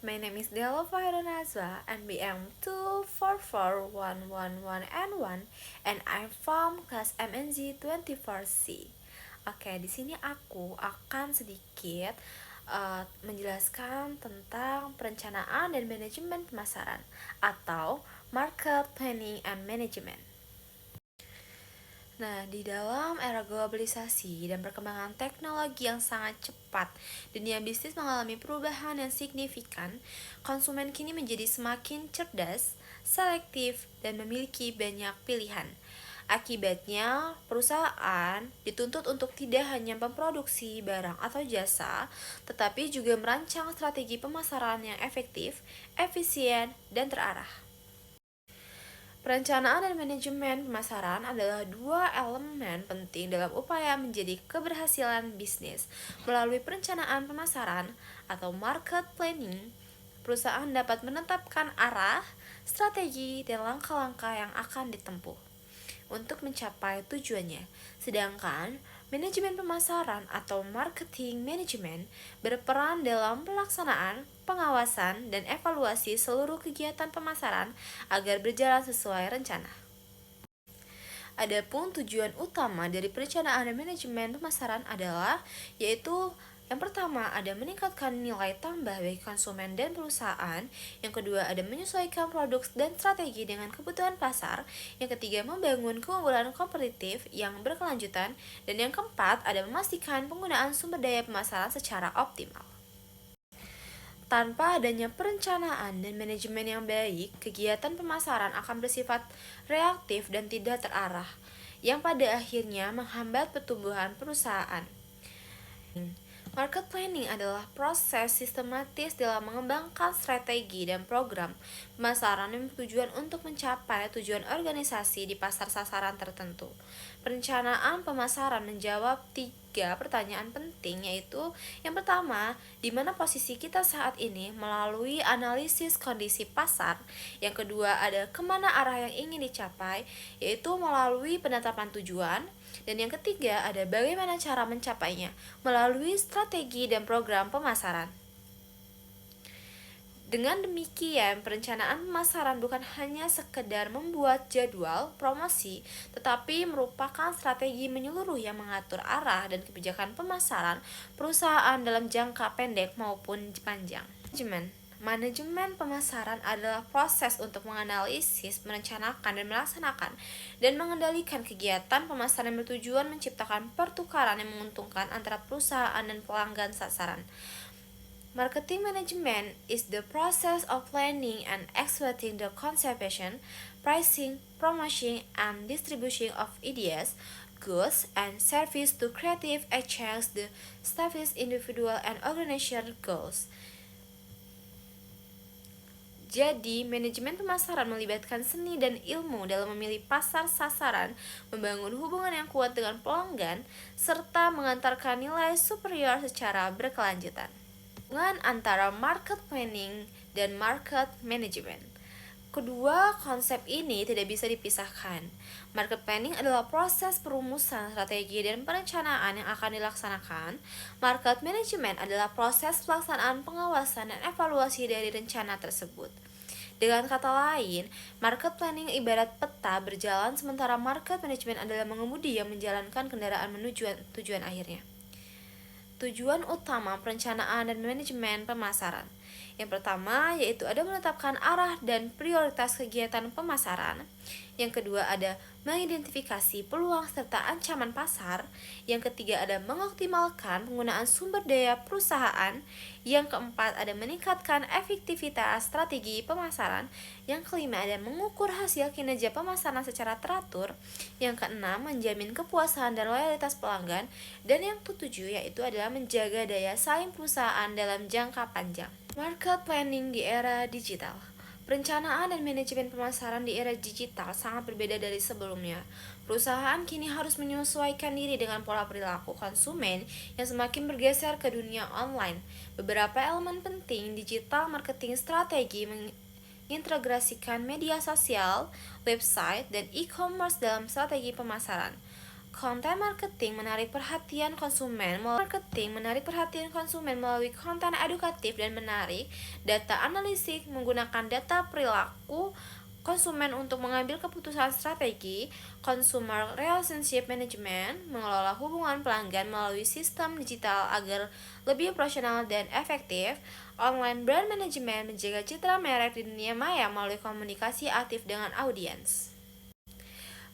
My name is Della Nazwa, NBM 2441111N1, and I'm from class MNZ 24C. Oke, di sini aku akan sedikit menjelaskan tentang perencanaan dan manajemen pemasaran atau market planning and management. Nah, di dalam era globalisasi dan perkembangan teknologi yang sangat cepat, dunia bisnis mengalami perubahan yang signifikan. Konsumen kini menjadi semakin cerdas, selektif, dan memiliki banyak pilihan. Akibatnya, perusahaan dituntut untuk tidak hanya memproduksi barang atau jasa, tetapi juga merancang strategi pemasaran yang efektif, efisien, dan terarah. Perencanaan dan manajemen pemasaran adalah dua elemen penting dalam upaya menjadi keberhasilan bisnis. Melalui perencanaan pemasaran atau market planning, perusahaan dapat menetapkan arah, strategi, dan langkah-langkah yang akan ditempuh untuk mencapai tujuannya. Sedangkan manajemen pemasaran atau marketing management berperan dalam pelaksanaan, pengawasan, dan evaluasi seluruh kegiatan pemasaran agar berjalan sesuai rencana. Adapun tujuan utama dari perencanaan dan manajemen pemasaran adalah yaitu yang pertama ada meningkatkan nilai tambah bagi konsumen dan perusahaan. Yang kedua ada menyesuaikan produk dan strategi dengan kebutuhan pasar. Yang ketiga membangun keunggulan kompetitif yang berkelanjutan. Dan yang keempat ada memastikan penggunaan sumber daya pemasaran secara optimal. Tanpa adanya perencanaan dan manajemen yang baik, kegiatan pemasaran akan bersifat reaktif dan tidak terarah, yang pada akhirnya menghambat pertumbuhan perusahaan. Market planning adalah proses sistematis dalam mengembangkan strategi dan program pemasaran yang bertujuan untuk mencapai tujuan organisasi di pasar sasaran tertentu. Perencanaan pemasaran menjawab tiga pertanyaan penting, yaitu yang pertama, di mana posisi kita saat ini melalui analisis kondisi pasar. Yang kedua, ada kemana arah yang ingin dicapai, yaitu melalui penetapan tujuan. Dan yang ketiga, ada bagaimana cara mencapainya melalui strategi dan program pemasaran. Dengan demikian, perencanaan pemasaran bukan hanya sekedar membuat jadwal promosi, tetapi merupakan strategi menyeluruh yang mengatur arah dan kebijakan pemasaran perusahaan dalam jangka pendek maupun panjang. Manajemen pemasaran adalah proses untuk menganalisis, merencanakan, dan melaksanakan dan mengendalikan kegiatan pemasaran yang bertujuan menciptakan pertukaran yang menguntungkan antara perusahaan dan pelanggan sasaran. Marketing management is the process of planning and executing the conception, pricing, promotion, and distribution of ideas, goods, and service to creative achieve the establish individual and organizational goals. Jadi, manajemen pemasaran melibatkan seni dan ilmu dalam memilih pasar sasaran, membangun hubungan yang kuat dengan pelanggan, serta mengantarkan nilai superior secara berkelanjutan. Hubungan antara market planning dan market management. Kedua konsep ini tidak bisa dipisahkan. Market planning adalah proses perumusan strategi dan perencanaan yang akan dilaksanakan. Market management adalah proses pelaksanaan pengawasan dan evaluasi dari rencana tersebut. Dengan kata lain, market planning ibarat peta berjalan, sementara market management adalah mengemudi yang menjalankan kendaraan menuju tujuan akhirnya. Tujuan utama perencanaan dan manajemen pemasaran. Yang pertama yaitu ada menetapkan arah dan prioritas kegiatan pemasaran. Yang kedua ada mengidentifikasi peluang serta ancaman pasar. Yang ketiga ada mengoptimalkan penggunaan sumber daya perusahaan. Yang keempat ada meningkatkan efektivitas strategi pemasaran. Yang kelima ada mengukur hasil kinerja pemasaran secara teratur. Yang keenam menjamin kepuasan dan loyalitas pelanggan. Dan yang ketujuh yaitu adalah menjaga daya saing perusahaan dalam jangka panjang. Market planning di era digital. Perencanaan dan manajemen pemasaran di era digital sangat berbeda dari sebelumnya. Perusahaan kini harus menyesuaikan diri dengan pola perilaku konsumen yang semakin bergeser ke dunia online. Beberapa elemen penting digital marketing strategi mengintegrasikan media sosial, website, dan e-commerce dalam strategi pemasaran. Konten marketing menarik perhatian konsumen melalui konten edukatif dan menarik. Data analitik menggunakan data perilaku konsumen untuk mengambil keputusan strategi. Consumer Relationship Management mengelola hubungan pelanggan melalui sistem digital agar lebih profesional dan efektif. Online Brand Management menjaga citra merek di dunia maya melalui komunikasi aktif dengan audiens.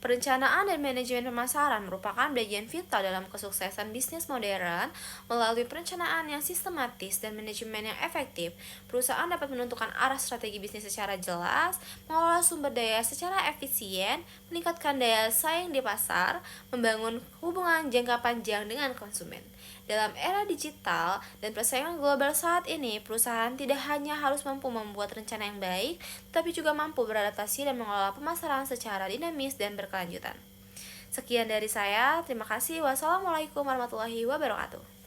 Perencanaan dan manajemen pemasaran merupakan bagian vital dalam kesuksesan bisnis modern. Melalui perencanaan yang sistematis dan manajemen yang efektif, perusahaan dapat menentukan arah strategi bisnis secara jelas, mengelola sumber daya secara efisien, meningkatkan daya saing di pasar, membangun hubungan jangka panjang dengan konsumen. Dalam era digital dan persaingan global saat ini, perusahaan tidak hanya harus mampu membuat rencana yang baik, tetapi juga mampu beradaptasi dan mengelola pemasaran secara dinamis dan berkelanjutan. Sekian dari saya, terima kasih. Wassalamualaikum warahmatullahi wabarakatuh.